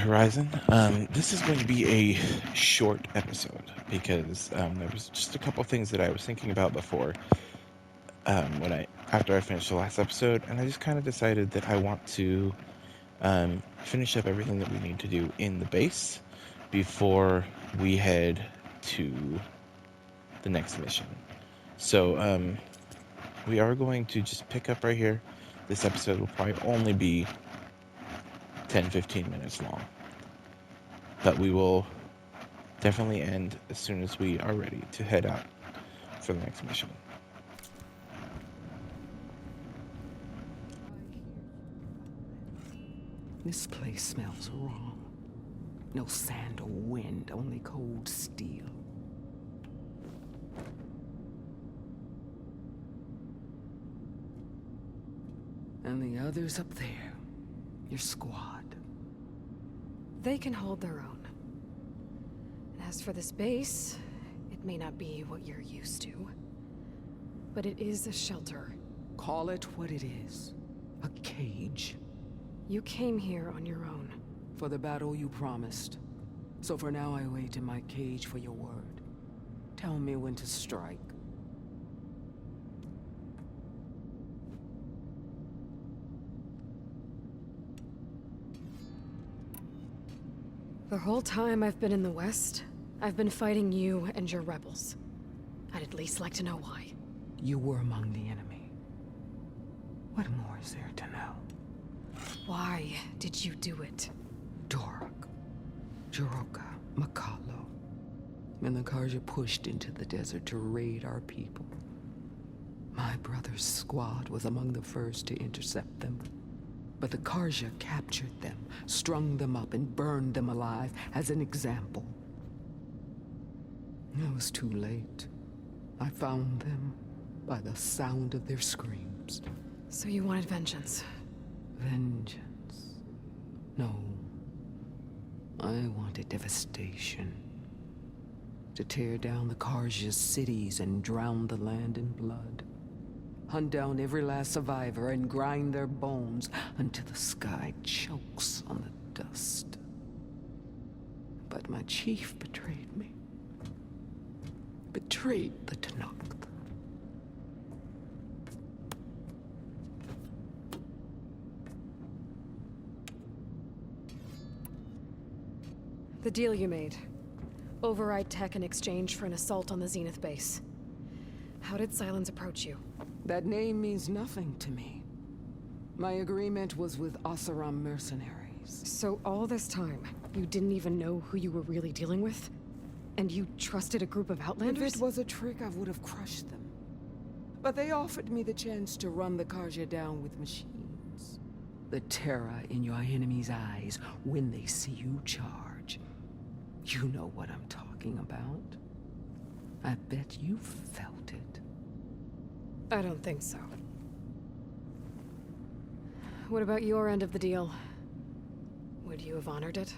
Horizon. This is going to be a short episode because there was just a couple things that I was thinking about before after I finished the last episode, and I just kind of decided that I want to finish up everything that we need to do in the base before we head to the next mission. So we are going to just pick up right here. This episode will probably only be 10-15 minutes long, but we will definitely end as soon as we are ready to head out for the next mission. This place smells wrong. No sand or wind, only cold steel. And the others up there, your squad. They can hold their own. And as for this base, it may not be what you're used to, but it is a shelter. Call it what it is. A cage. You came here on your own. For the battle you promised. So for now I wait in my cage for your word. Tell me when to strike. The whole time I've been in the West, I've been fighting you and your rebels. I'd at least like to know why. You were among the enemy. What more is there to know? Why did you do it? Dork, Jiroka, Makalo, and the Karja pushed into the desert to raid our people. My brother's squad was among the first to intercept them. But the Karja captured them, strung them up, and burned them alive as an example. It was too late. I found them by the sound of their screams. So you wanted vengeance? Vengeance? No. I wanted devastation. To tear down the Karja's cities and drown the land in blood. Hunt down every last survivor and grind their bones until the sky chokes on the dust. But my chief betrayed me. Betrayed the Tenakth. The deal you made. Override tech in exchange for an assault on the Zenith base. How did Silence approach you? That name means nothing to me. My agreement was with Oseram mercenaries. So all this time, you didn't even know who you were really dealing with? And you trusted a group of Outlanders? If it was a trick, I would have crushed them. But they offered me the chance to run the Karja down with machines. The terror in your enemy's eyes when they see you charge. You know what I'm talking about. I bet you felt it. I don't think so. What about your end of the deal? Would you have honored it?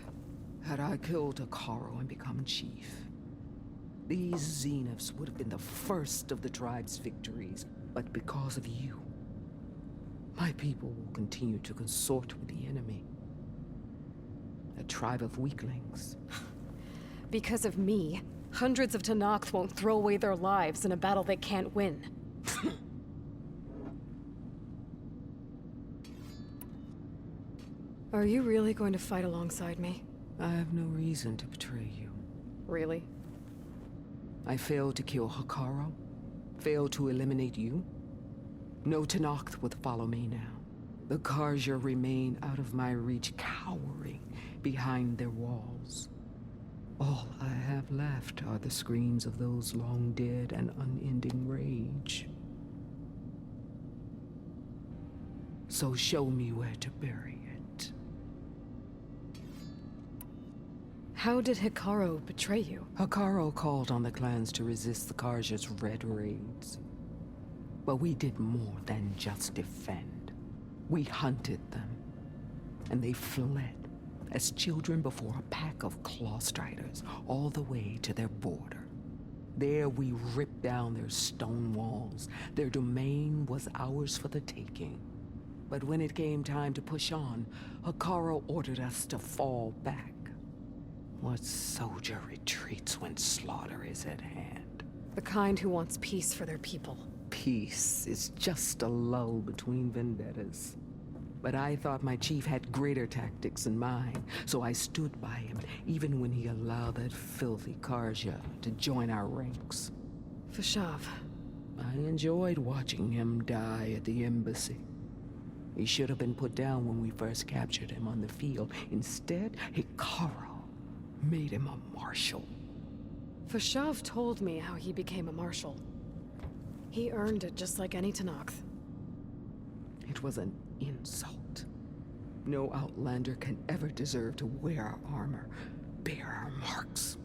Had I killed Akaro and become chief, these Zeniths would have been the first of the tribe's victories. But because of you, my people will continue to consort with the enemy. A tribe of weaklings. Because of me, hundreds of Tenakth won't throw away their lives in a battle they can't win. Are you really going to fight alongside me? I have no reason to betray you. Really? I failed to kill Hakaro, failed to eliminate you. No Tenakth would follow me now. The Karja remain out of my reach, cowering behind their walls. All I have left are the screams of those long dead and unending rage. So show me where to bury it. How did Hikaru betray you? Hakaro called on the clans to resist the Karja's red raids. But we did more than just defend. We hunted them, and they fled as children before a pack of claw striders all the way to their border. There we ripped down their stone walls. Their domain was ours for the taking. But when it came time to push on, Hikaru ordered us to fall back. What soldier retreats when slaughter is at hand? The kind who wants peace for their people. Peace is just a lull between vendettas. But I thought my chief had greater tactics in mind, so I stood by him, even when he allowed that filthy Karja to join our ranks. Fashav. I enjoyed watching him die at the embassy. He should have been put down when we first captured him on the field. Instead, Hikaru made him a marshal. Fashav told me how he became a marshal. He earned it just like any Tenakth. It was an insult. No outlander can ever deserve to wear our armor, bear our marks.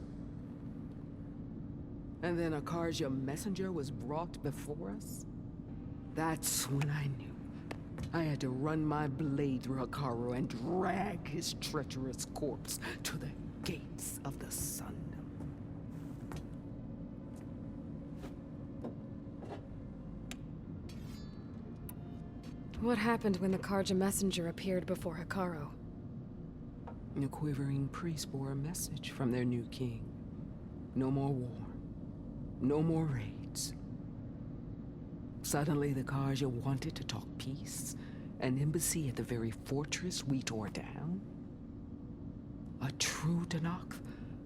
And then a Karja messenger was brought before us? That's when I knew. I had to run my blade through Hikaru and drag his treacherous corpse to the gates of the Sundom. What happened when the Karja messenger appeared before Hikaru? The quivering priests bore a message from their new king. No more war. No more raids. Suddenly the Karja wanted to talk peace. An embassy at the very fortress we tore down? A true Tenakth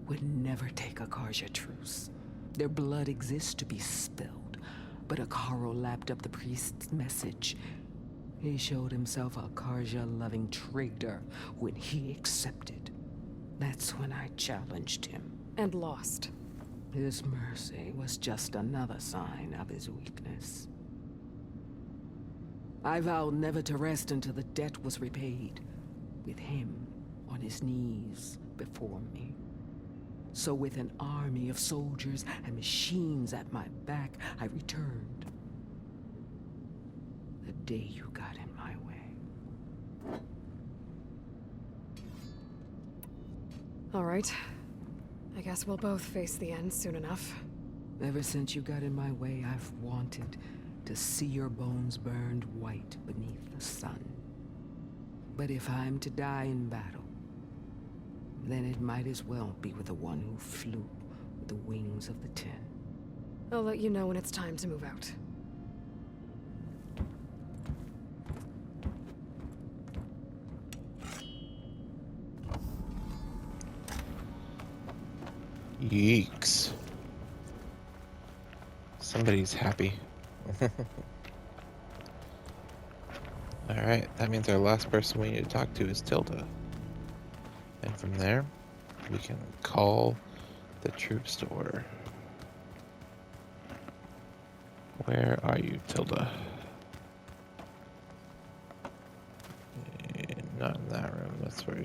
would never take a Karja truce. Their blood exists to be spilled. But Hikaru lapped up the priest's message. He showed himself a Karja-loving traitor when he accepted. That's when I challenged him. And lost. His mercy was just another sign of his weakness. I vowed never to rest until the debt was repaid, with him on his knees before me. So with an army of soldiers and machines at my back, I returned. The day you got in my way. All right. I guess we'll both face the end soon enough. Ever since you got in my way, I've wanted to see your bones burned white beneath the sun. But if I'm to die in battle, then it might as well be with the one who flew with the wings of the Ten. I'll let you know when it's time to move out. Yeeks. Somebody's happy. Alright, that means our last person we need to talk to is Tilda. And from there, we can call the troops to order. Where are you, Tilda? Not in that room, that's where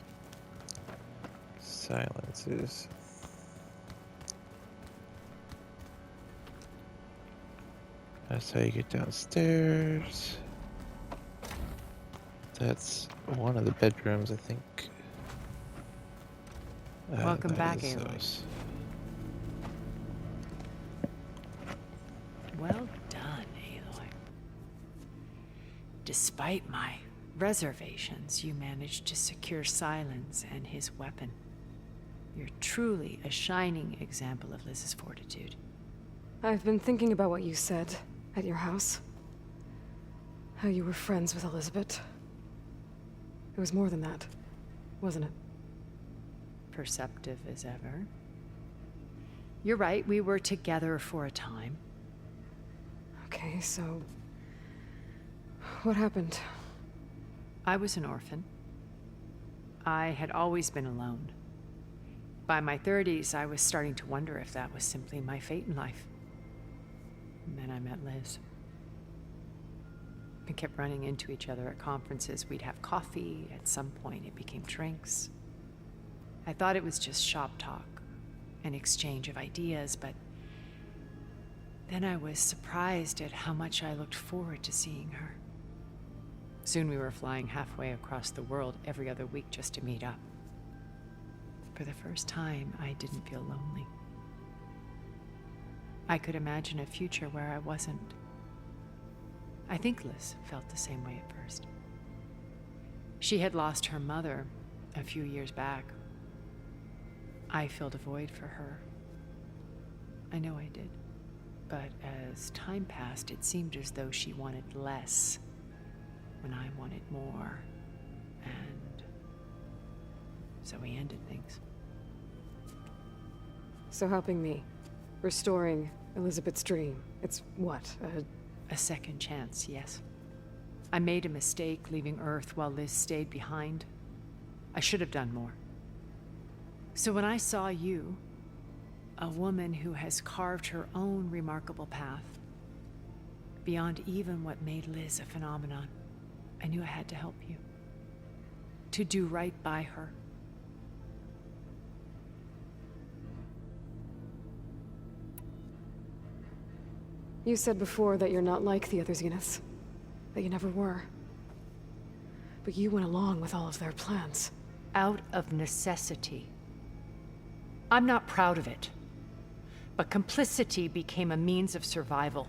silence is. That's how you get downstairs. That's one of the bedrooms, I think. Welcome that back, is Aloy. those. Well done, Aloy. Despite my reservations, you managed to secure Silence and his weapon. You're truly a shining example of Liz's fortitude. I've been thinking about what you said at your house. How you were friends with Elizabeth. It was more than that, wasn't it? Perceptive as ever. You're right, we were together for a time. Okay, so... what happened? I was an orphan. I had always been alone. By my 30s, I was starting to wonder if that was simply my fate in life. And then I met Liz. We kept running into each other at conferences. We'd have coffee. At some point, it became drinks. I thought it was just shop talk, an exchange of ideas, but then I was surprised at how much I looked forward to seeing her. Soon we were flying halfway across the world every other week just to meet up. For the first time, I didn't feel lonely. I could imagine a future where I wasn't. I think Liz felt the same way at first. She had lost her mother a few years back. I filled a void for her. I know I did. But as time passed, it seemed as though she wanted less when I wanted more. And so we ended things. So helping me, restoring Elizabeth's dream, it's what, A second chance, yes. I made a mistake leaving Earth while Liz stayed behind. I should have done more. So when I saw you, a woman who has carved her own remarkable path, beyond even what made Liz a phenomenon, I knew I had to help you. To do right by her. You said before that you're not like the other Zeniths. That you never were. But you went along with all of their plans. Out of necessity. I'm not proud of it. But complicity became a means of survival,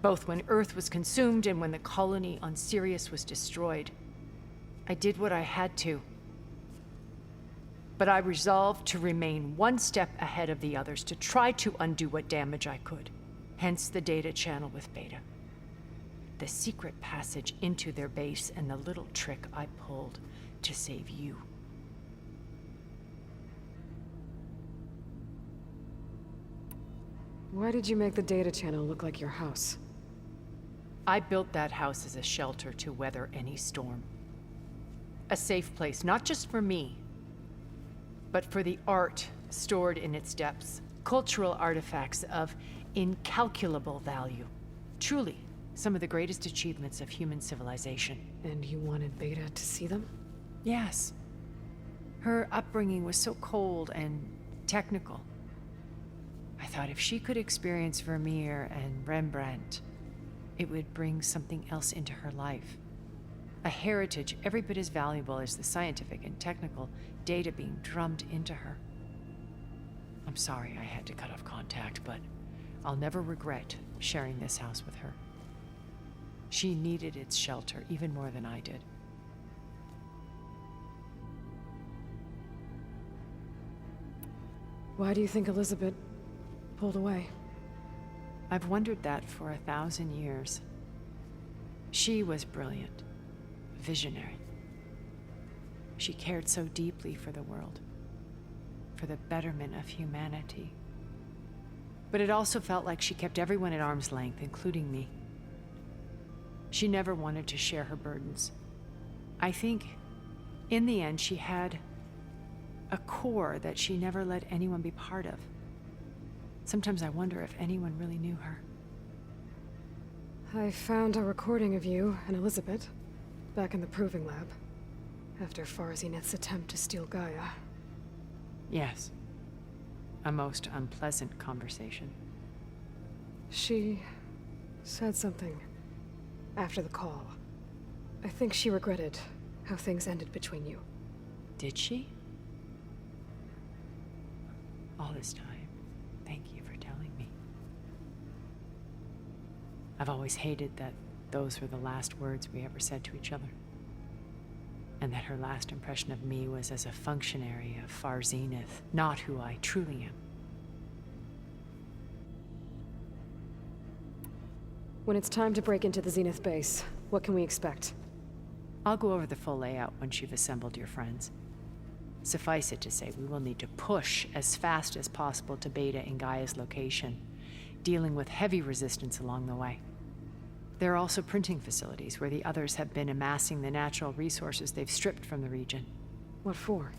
both when Earth was consumed and when the colony on Sirius was destroyed. I did what I had to. But I resolved to remain one step ahead of the others, to try to undo what damage I could. Hence the data channel with Beta. The secret passage into their base and the little trick I pulled to save you. Why did you make the data channel look like your house? I built that house as a shelter to weather any storm. A safe place, not just for me, but for the art stored in its depths. Cultural artifacts of incalculable value. Truly, some of the greatest achievements of human civilization. And you wanted Beta to see them? Yes. Her upbringing was so cold and technical. I thought if she could experience Vermeer and Rembrandt, it would bring something else into her life. A heritage every bit as valuable as the scientific and technical data being drummed into her. I'm sorry I had to cut off contact, but I'll never regret sharing this house with her. She needed its shelter even more than I did. Why do you think Elizabeth pulled away? I've wondered that for 1,000 years. She was brilliant, visionary. She cared so deeply for the world, for the betterment of humanity. But it also felt like she kept everyone at arm's length, including me. She never wanted to share her burdens. I think, in the end, she had a core that she never let anyone be part of. Sometimes I wonder if anyone really knew her. I found a recording of you and Elizabeth back in the proving lab after Farzineth's attempt to steal Gaia. Yes. A most unpleasant conversation. She said something after the call. I think she regretted how things ended between you. Did she? All this time, thank you for telling me. I've always hated that those were the last words we ever said to each other. And that her last impression of me was as a functionary of Far Zenith, not who I truly am. When it's time to break into the Zenith base, what can we expect? I'll go over the full layout once you've assembled your friends. Suffice it to say, we will need to push as fast as possible to Beta and Gaia's location, dealing with heavy resistance along the way. There are also printing facilities where the others have been amassing the natural resources they've stripped from the region. What for?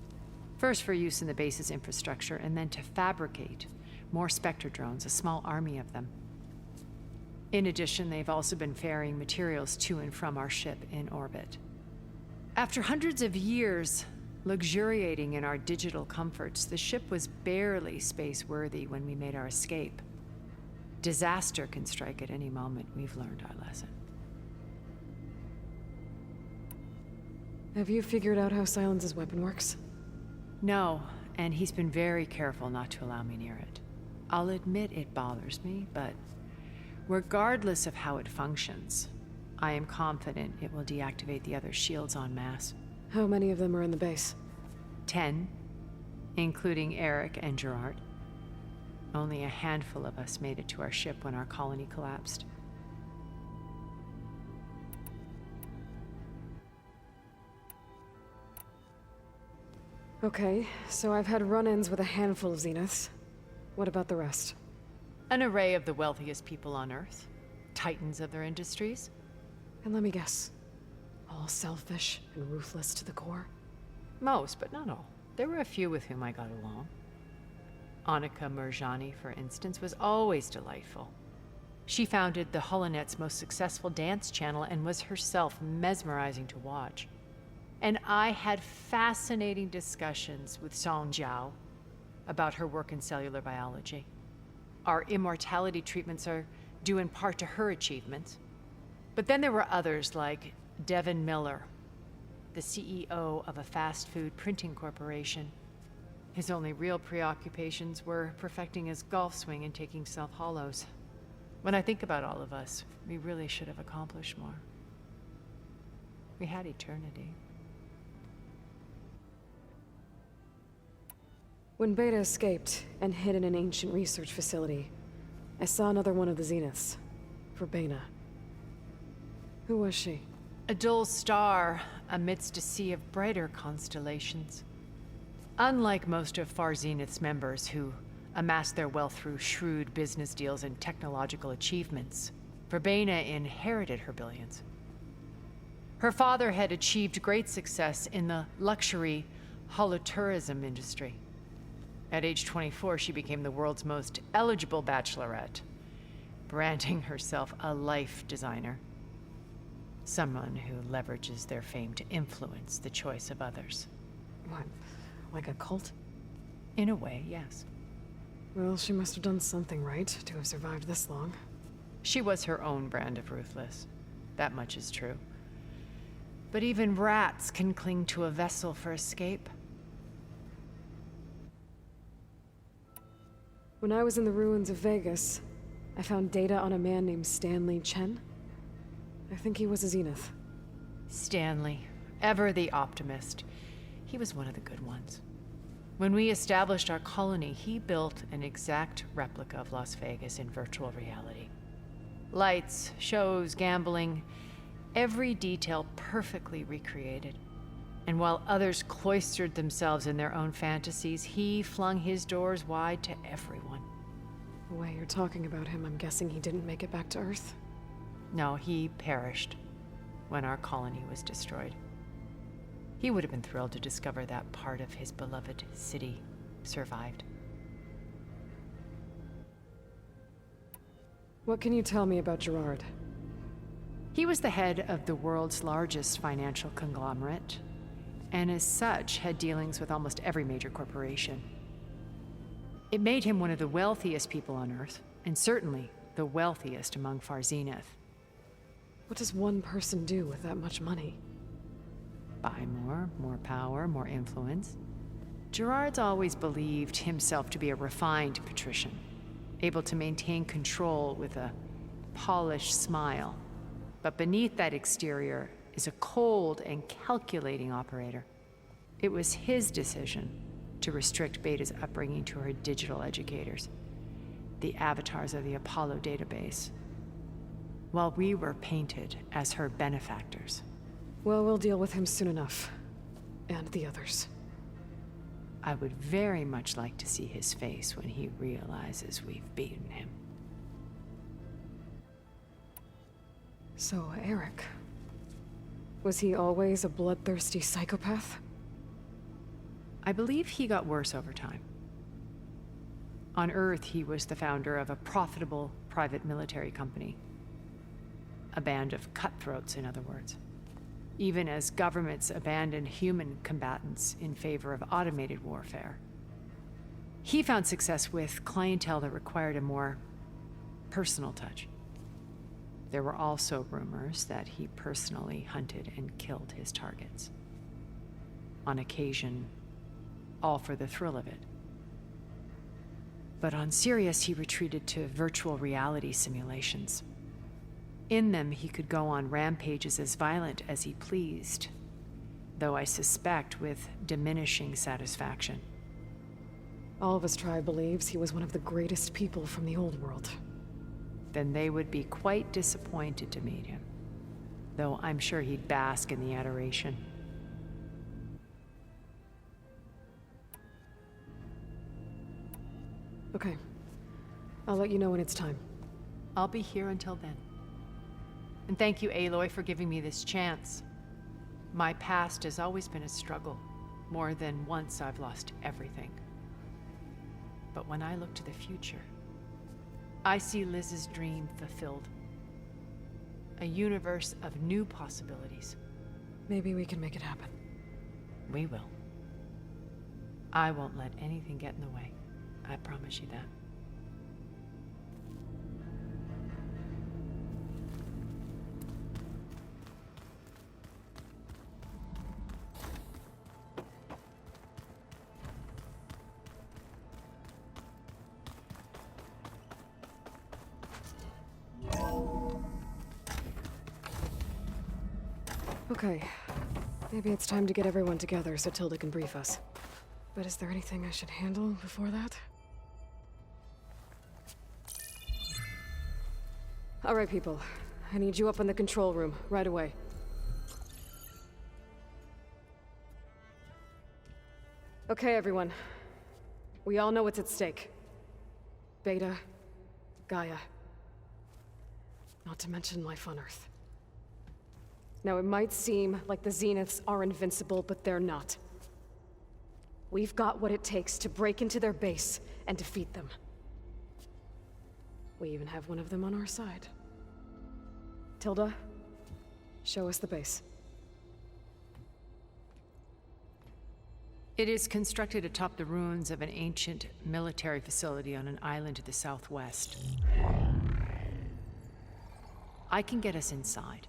First for use in the base's infrastructure, and then to fabricate more Spectre drones, a small army of them. In addition, they've also been ferrying materials to and from our ship in orbit. After hundreds of years luxuriating in our digital comforts, the ship was barely space-worthy when we made our escape. Disaster can strike at any moment. We've learned our lesson. Have you figured out how Silence's weapon works? No, and he's been very careful not to allow me near it. I'll admit it bothers me, but regardless of how it functions, I am confident it will deactivate the other shields en masse. How many of them are in the base? 10, including Eric and Gerard. Only a handful of us made it to our ship when our colony collapsed. Okay, so I've had run-ins with a handful of Zeniths. What about the rest? An array of the wealthiest people on Earth. Titans of their industries. And let me guess. All selfish and ruthless to the core? Most, but not all. There were a few with whom I got along. Annika Murjani, for instance, was always delightful. She founded the Holonet's most successful dance channel and was herself mesmerizing to watch. And I had fascinating discussions with Song Jiao about her work in cellular biology. Our immortality treatments are due in part to her achievements. But then there were others like Devin Miller, the CEO of a fast food printing corporation. His only real preoccupations were perfecting his golf swing and taking self-hollows. When I think about all of us, we really should have accomplished more. We had eternity. When Beta escaped and hid in an ancient research facility, I saw another one of the Zeniths. Verbena. Who was she? A dull star amidst a sea of brighter constellations. Unlike most of Far Zenith's members who amassed their wealth through shrewd business deals and technological achievements, Verbena inherited her billions. Her father had achieved great success in the luxury holotourism industry. At age 24, she became the world's most eligible bachelorette, branding herself a life designer. Someone who leverages their fame to influence the choice of others. What, like a cult? In a way, yes. Well, she must have done something right to have survived this long. She was her own brand of ruthless. That much is true. But even rats can cling to a vessel for escape. When I was in the ruins of Vegas, I found data on a man named Stanley Chen. I think he was a Zenith. Stanley, ever the optimist. He was one of the good ones. When we established our colony, he built an exact replica of Las Vegas in virtual reality. Lights, shows, gambling, every detail perfectly recreated. And while others cloistered themselves in their own fantasies, he flung his doors wide to everyone. The way you're talking about him, I'm guessing he didn't make it back to Earth. No, he perished when our colony was destroyed. He would have been thrilled to discover that part of his beloved city survived. What can you tell me about Gerard? He was the head of the world's largest financial conglomerate, and as such had dealings with almost every major corporation. It made him one of the wealthiest people on Earth, and certainly the wealthiest among Far Zenith. What does one person do with that much money? Buy more power, more influence. Gerard's always believed himself to be a refined patrician, able to maintain control with a polished smile. But beneath that exterior is a cold and calculating operator. It was his decision to restrict Beta's upbringing to her digital educators, the avatars of the Apollo database, while we were painted as her benefactors. Well, we'll deal with him soon enough. And the others. I would very much like to see his face when he realizes we've beaten him. So, Eric. Was he always a bloodthirsty psychopath? I believe he got worse over time. On Earth, he was the founder of a profitable private military company. A band of cutthroats, in other words. Even as governments abandoned human combatants in favor of automated warfare. He found success with clientele that required a more personal touch. There were also rumors that he personally hunted and killed his targets. On occasion, all for the thrill of it. But on Sirius, he retreated to virtual reality simulations. In them, he could go on rampages as violent as he pleased, though I suspect with diminishing satisfaction. All of his tribe believes he was one of the greatest people from the old world. Then they would be quite disappointed to meet him, though I'm sure he'd bask in the adoration. Okay. I'll let you know when it's time. I'll be here until then. And thank you, Aloy, for giving me this chance. My past has always been a struggle. More than once I've lost everything. But when I look to the future, I see Liz's dream fulfilled. A universe of new possibilities. Maybe we can make it happen. We will. I won't let anything get in the way. I promise you that. Okay. Maybe it's time to get everyone together so Tilda can brief us. But is there anything I should handle before that? All right, people. I need you up in the control room, right away. Okay, everyone. We all know what's at stake. Beta, Gaia. Not to mention life on Earth. Now, it might seem like the Zeniths are invincible, but they're not. We've got what it takes to break into their base and defeat them. We even have one of them on our side. Tilda, show us the base. It is constructed atop the ruins of an ancient military facility on an island to the southwest. I can get us inside.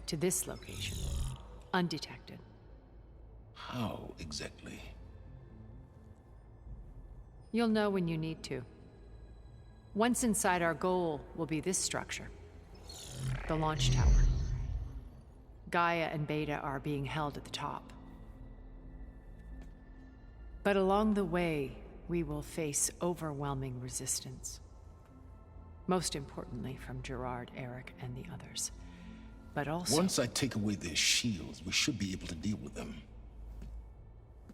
To this location, undetected. How exactly? You'll know when you need to. Once inside, our goal will be this structure. The launch tower. Gaia and Beta are being held at the top. But along the way, we will face overwhelming resistance. Most importantly from Gerard, Eric, and the others. But also... Once I take away their shields, we should be able to deal with them.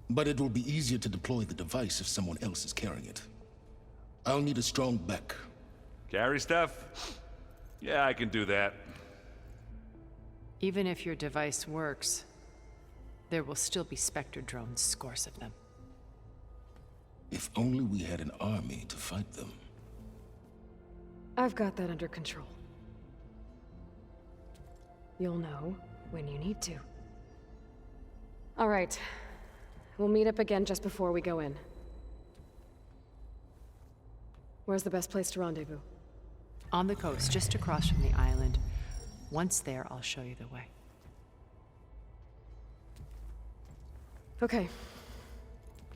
But it will be easier to deploy the device if someone else is carrying it. I'll need a strong back. Carry stuff? Yeah, I can do that. Even if your device works, there will still be Spectre drones, scores of them. If only we had an army to fight them. I've got that under control. You'll know when you need to. All right. We'll meet up again just before we go in. Where's the best place to rendezvous? On the coast, just across from the island. Once there, I'll show you the way. Okay.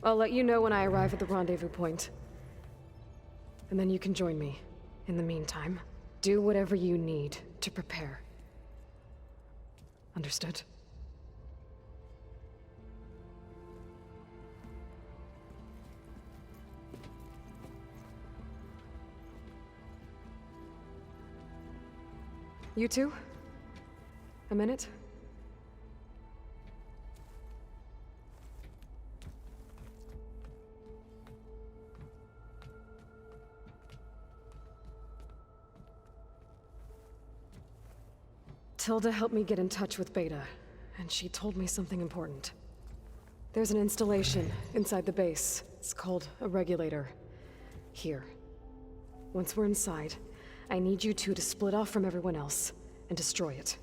I'll let you know when I arrive at the rendezvous point. And then you can join me. In the meantime, do whatever you need to prepare. Understood? You two? A minute? Tilda helped me get in touch with Beta, and she told me something important. There's an installation inside the base. It's called a regulator. Here. Once we're inside, I need you two to split off from everyone else and destroy it.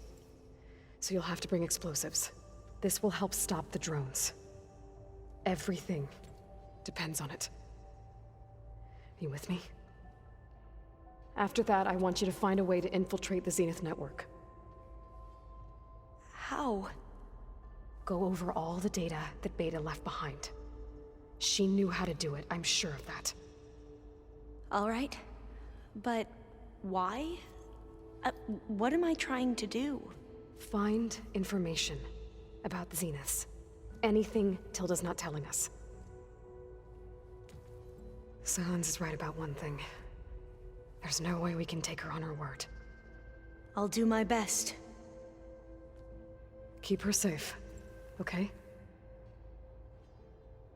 So you'll have to bring explosives. This will help stop the drones. Everything depends on it. You with me? After that, I want you to find a way to infiltrate the Zenith network. How? Go over all the data that Beta left behind. She knew how to do it, I'm sure of that. All right. But why? What am I trying to do? Find information. about the Zeniths. Anything Tilda's not telling us. Silence is right about one thing. There's no way we can take her on her word. I'll do my best. Keep her safe, okay?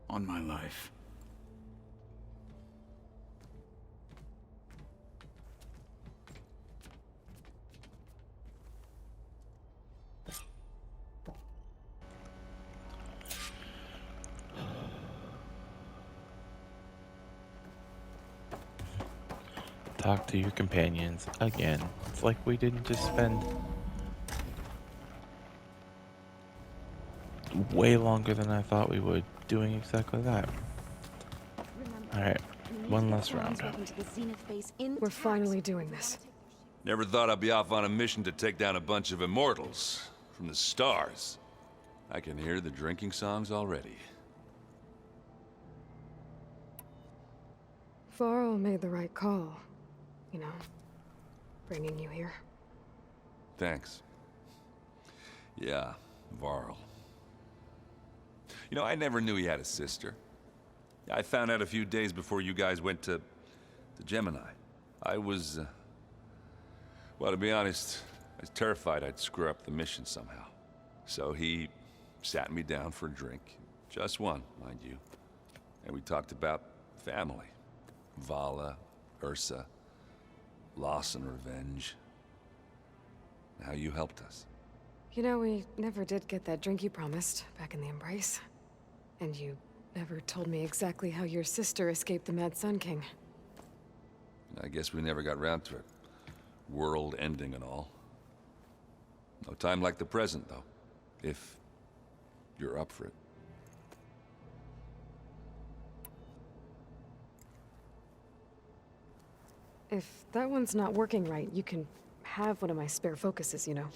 On my life. Talk to your companions again. It's like we didn't just spend way longer than I thought we would doing exactly that. Alright, one last round. We're finally doing this. Never thought I'd be off on a mission to take down a bunch of immortals from the stars. I can hear the drinking songs already. Varl made the right call. You know, bringing you here. Thanks. Yeah, Varl. You know, I never knew he had a sister. I found out a few days before you guys went to Gemini. I was, well, to be honest, I was terrified I'd screw up the mission somehow. So he sat me down for a drink. Just one, mind you. And we talked about family. Vala, Ursa, loss and revenge. How you helped us. You know, we never did get that drink you promised back in the Embrace. And you never told me exactly how your sister escaped the Mad Sun King. I guess we never got round to it. World ending and all. No time like the present, though. If you're up for it. If that one's not working right, you can have one of my spare focuses, you know.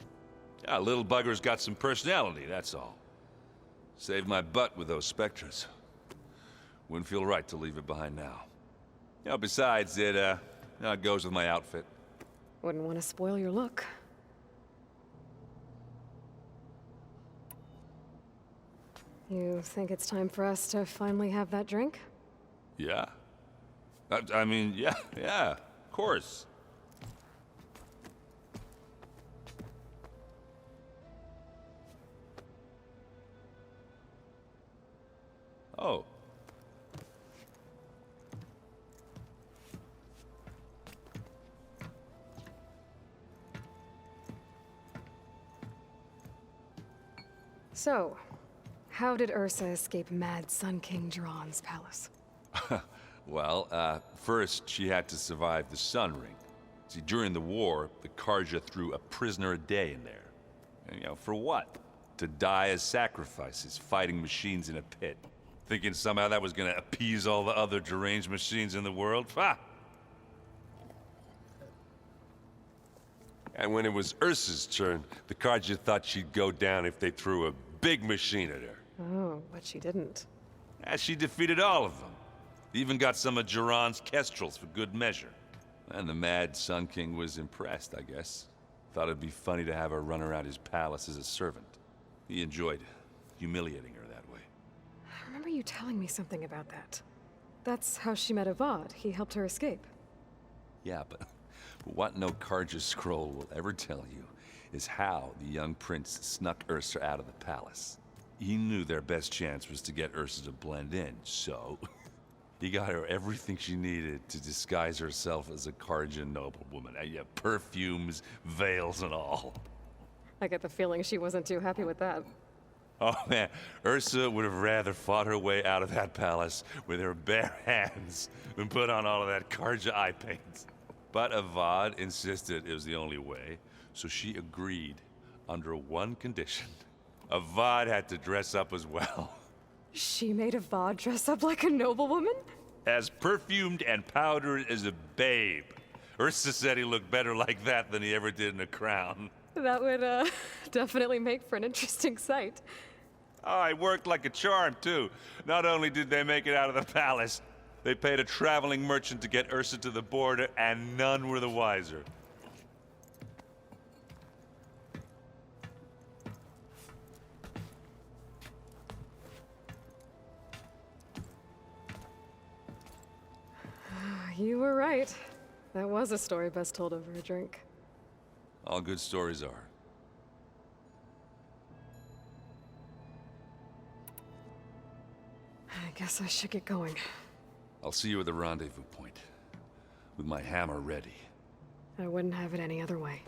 Yeah, little bugger's got some personality, that's all. Saved my butt with those Spectres. Wouldn't feel right to leave it behind now. You know, besides, it goes with my outfit. Wouldn't want to spoil your look. You think it's time for us to finally have that drink? Yeah. I mean, yeah, of course. Oh. So, how did Ursa escape Mad Sun King Jiran's palace? Well, first she had to survive the Sun Ring. See, during the war, the Karja threw a prisoner a day in there. And, you know, for what? To die as sacrifices, fighting machines in a pit. Thinking somehow that was gonna appease all the other deranged machines in the world? Ha! And when it was Ursa's turn, the Karja thought she'd go down if they threw a big machine at her. Oh, but she didn't. And she defeated all of them. Even got some of Jiran's kestrels for good measure. And the Mad Sun King was impressed, I guess. Thought it'd be funny to have her run around his palace as a servant. He enjoyed humiliating her that way. I remember you telling me something about that. That's how she met Avad. He helped her escape. Yeah, but what no Karja scroll will ever tell you is how the young prince snuck Ursa out of the palace. He knew their best chance was to get Ursa to blend in, so he got her everything she needed to disguise herself as a Karja noblewoman. Yeah, perfumes, veils, and all. I get the feeling she wasn't too happy with that. Oh man, Ursa would have rather fought her way out of that palace with her bare hands than put on all of that Karja eye paint. But Avad insisted it was the only way, so she agreed under one condition. Avad had to dress up as well. She made Avad dress up like a noblewoman? As perfumed and powdered as a babe. Ursa said he looked better like that than he ever did in a crown. That would, definitely make for an interesting sight. Oh, it worked like a charm, too. Not only did they make it out of the palace, they paid a traveling merchant to get Ursa to the border, and none were the wiser. You were right. That was a story best told over a drink. All good stories are. I guess I should get going. I'll see you at the rendezvous point, with my hammer ready. I wouldn't have it any other way.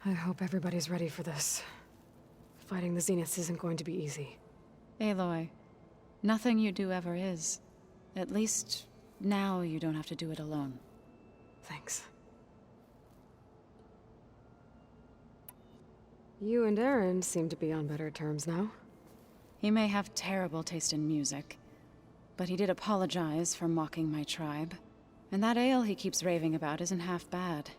I hope everybody's ready for this. Fighting the Zeniths isn't going to be easy. Aloy, nothing you do ever is. At least, now you don't have to do it alone. Thanks. You and Aaron seem to be on better terms now. He may have terrible taste in music, but he did apologize for mocking my tribe. And that ale he keeps raving about isn't half bad.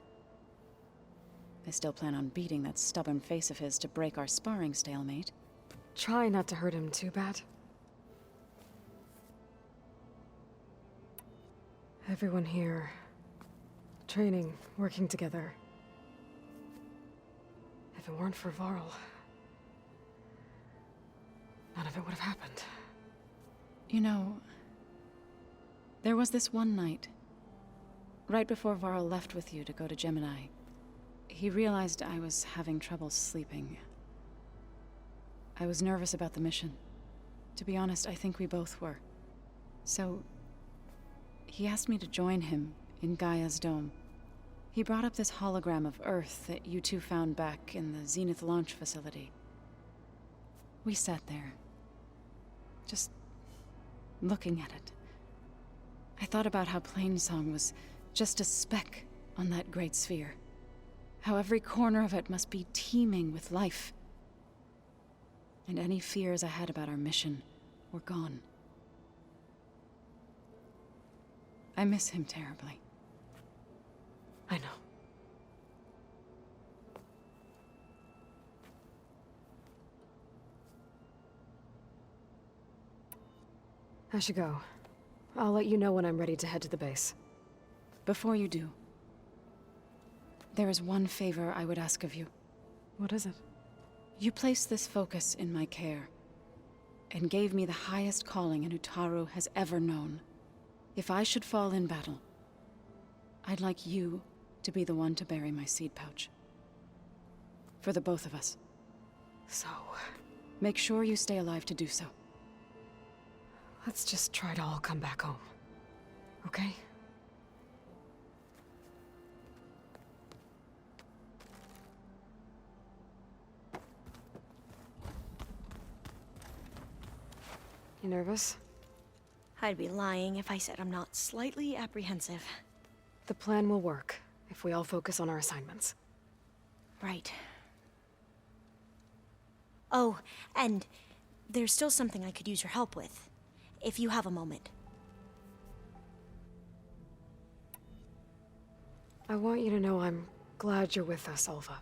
I still plan on beating that stubborn face of his to break our sparring stalemate. Try not to hurt him too bad. Everyone here, training, working together. If it weren't for Varl, none of it would have happened. You know, there was this one night, right before Varl left with you to go to Gemini. He realized I was having trouble sleeping. I was nervous about the mission. To be honest, I think we both were. So, he asked me to join him in Gaia's dome. He brought up this hologram of Earth that you two found back in the Zenith launch facility. We sat there, just looking at it. I thought about how Plainsong was just a speck on that great sphere. How every corner of it must be teeming with life. And any fears I had about our mission were gone. I miss him terribly. I know. I should go. I'll let you know when I'm ready to head to the base. Before you do, there is one favor I would ask of you. What is it? You placed this focus in my care, and gave me the highest calling an Utaru has ever known. If I should fall in battle, I'd like you to be the one to bury my seed pouch. For the both of us. So, Make sure you stay alive to do so. let's just try to all come back home. Okay? You nervous? I'd be lying if I said I'm not slightly apprehensive. The plan will work if we all focus on our assignments. Right. Oh, and there's still something I could use your help with, if you have a moment. I want you to know I'm glad you're with us, Alva.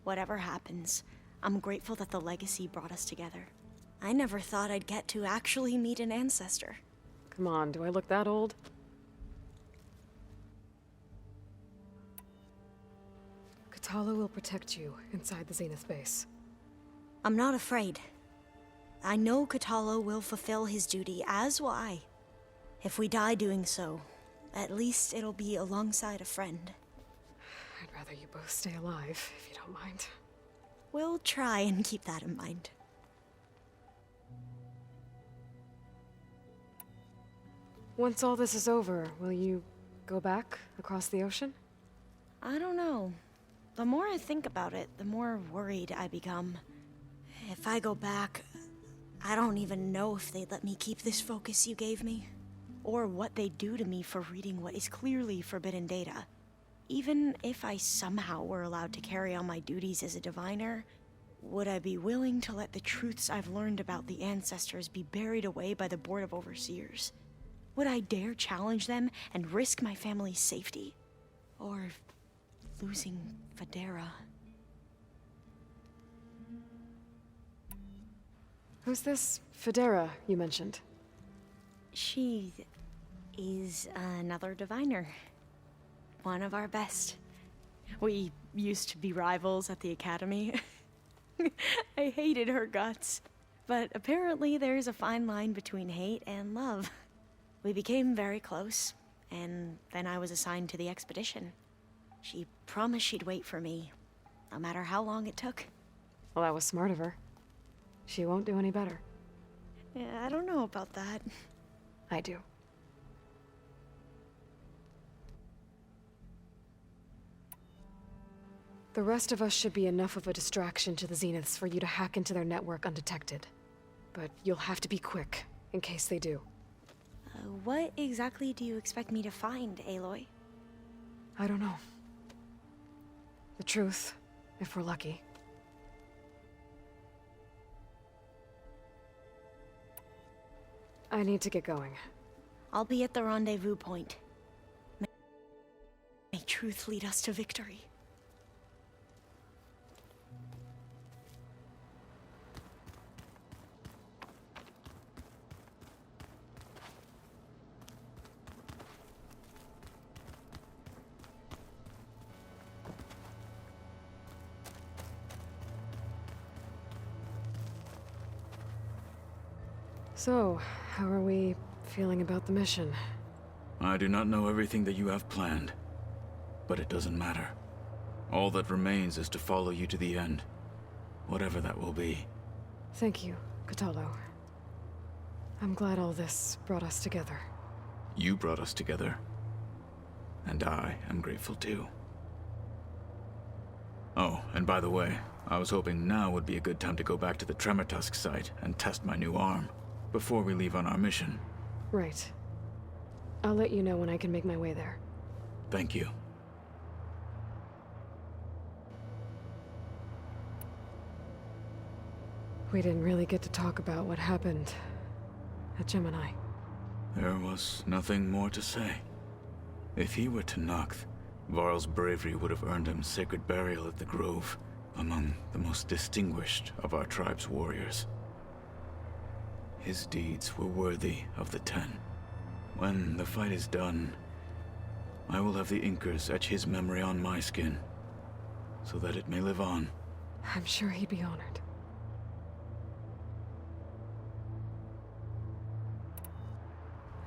Whatever happens, I'm grateful that the legacy brought us together. I never thought I'd get to actually meet an ancestor. Come on, do I look that old? Katala will protect you inside the Zenith base. I'm not afraid. I know Katalo will fulfill his duty, as will I. If we die doing so, at least it'll be alongside a friend. I'd rather you both stay alive, if you don't mind. We'll try and keep that in mind. Once all this is over, will you go back across the ocean? I don't know. The more I think about it, the more worried I become. If I go back, I don't even know if they'd let me keep this focus you gave me, or what they'd do to me for reading what is clearly forbidden data. Even if I somehow were allowed to carry on my duties as a diviner, would I be willing to let the truths I've learned about the ancestors be buried away by the Board of Overseers? Would I dare challenge them and risk my family's safety? Or losing Federa? Who's this Federa you mentioned? She is another diviner. One of our best. We used to be rivals at the academy. I hated her guts. But apparently there's a fine line between hate and love. We became very close, and then I was assigned to the expedition. She promised she'd wait for me, no matter how long it took. Well, that was smart of her. She won't do any better. Yeah, I don't know about that. I do. The rest of us should be enough of a distraction to the Zeniths for you to hack into their network undetected. But you'll have to be quick, in case they do. What exactly do you expect me to find, Aloy? I don't know. The truth, if we're lucky. I need to get going. I'll be at the rendezvous point. May truth lead us to victory. So, how are we feeling about the mission? I do not know everything that you have planned, but it doesn't matter. All that remains is to follow you to the end, whatever that will be. Thank you, Kotallo. I'm glad all this brought us together. You brought us together, and I am grateful too. Oh, and by the way, I was hoping now would be a good time to go back to the Tremor Tusk site and test my new arm, before we leave on our mission. Right. I'll let you know when I can make my way there. Thank you. We didn't really get to talk about what happened at Gemini. There was nothing more to say. If he were to Noct, Varl's bravery would have earned him sacred burial at the Grove, among the most distinguished of our tribe's warriors. His deeds were worthy of the Ten. When the fight is done, I will have the Inkers etch his memory on my skin, so that it may live on. I'm sure he'd be honored.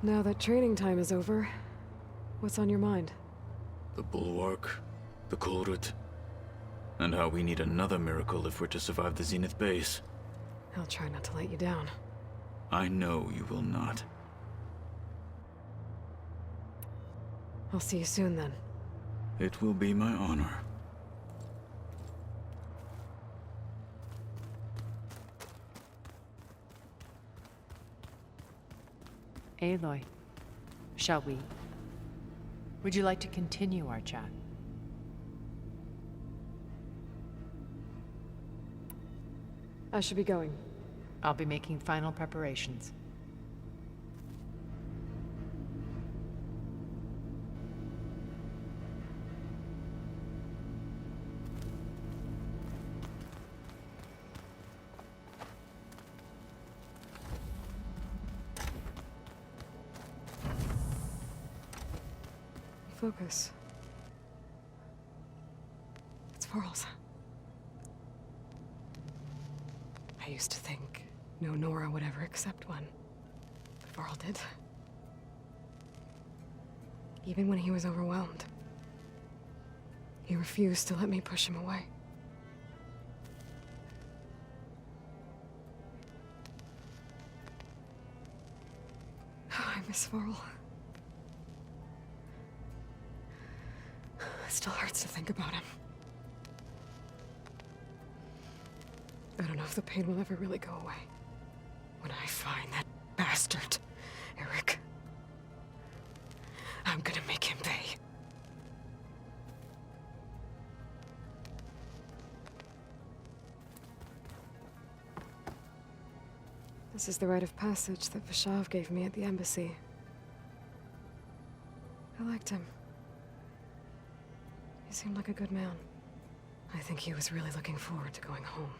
Now that training time is over, what's on your mind? The Bulwark, the Kulrut, and how we need another miracle if we're to survive the Zenith base. I'll try not to let you down. I know you will not. I'll see you soon then. It will be my honor. Aloy, shall we? Would you like to continue our chat? I should be going. I'll be making final preparations. Focus. It's Varl's. I used to think no Nora would ever accept one. But Varl did. Even when he was overwhelmed. He refused to let me push him away. I miss Varl. It still hurts to think about him. I don't know if the pain will ever really go away. When I find that bastard, Eric, I'm gonna make him pay. This is the rite of passage that Vishav gave me at the embassy. I liked him. He seemed like a good man. I think he was really looking forward to going home.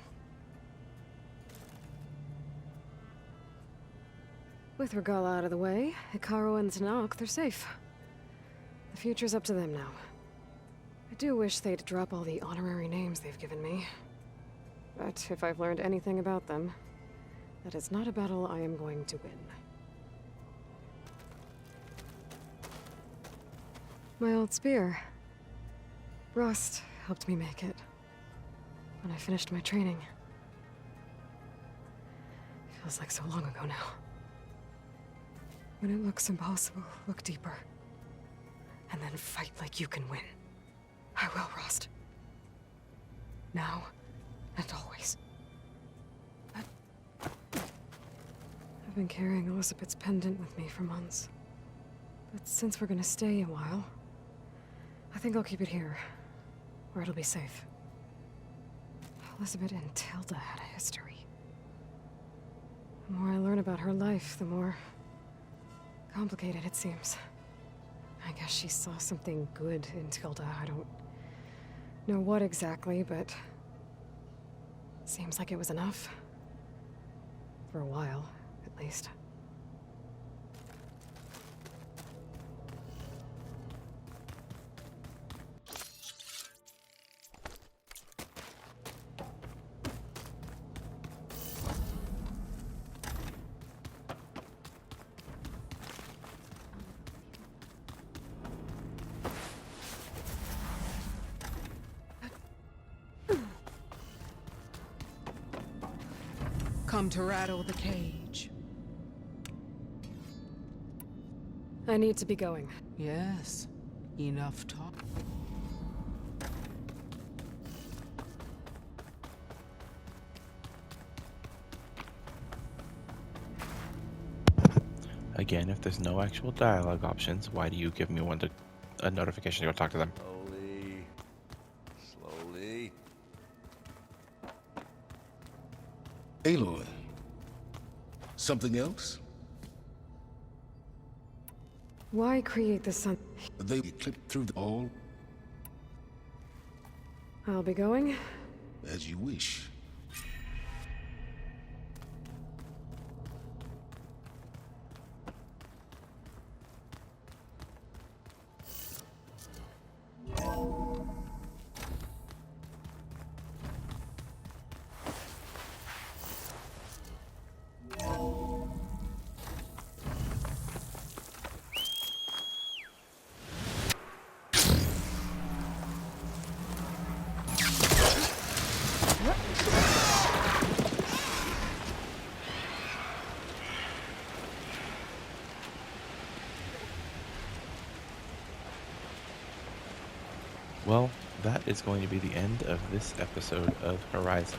With Regala out of the way, Hikaru and Noct, they're safe. The future's up to them now. I do wish they'd drop all the honorary names they've given me. But if I've learned anything about them, that is not a battle I am going to win. My old spear. Rust helped me make it when I finished my training. Feels like so long ago now. When it looks impossible, look deeper. And then fight like you can win. I will, Rust. Now and always. I've been carrying Elizabeth's pendant with me for months. But since we're gonna stay a while, I think I'll keep it here, where it'll be safe. Elizabeth and Tilda had a history. The more I learn about her life, the more complicated it seems. I guess she saw something good in Tilda. I don't know what exactly, but seems like it was enough. For a while, at least. Come to rattle the cage. I need to be going. Yes. Enough talk. Again, if there's no actual dialogue options, why do you give me a notification to go talk to them? Slowly. Slowly. Aloy. Something else? Why create the sun? They clipped through all I'll be going. as you wish. Well, that is going to be the end of this episode of Horizon.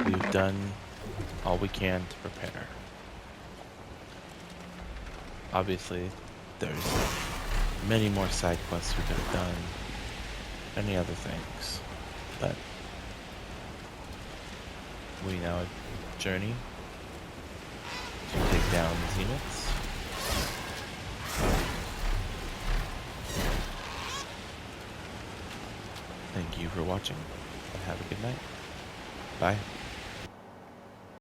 We've done all we can to prepare. Obviously, there's many more side quests we could have done, any other things, but we now journey to take down Zeniths. Thank you for watching, and have a good night. Bye.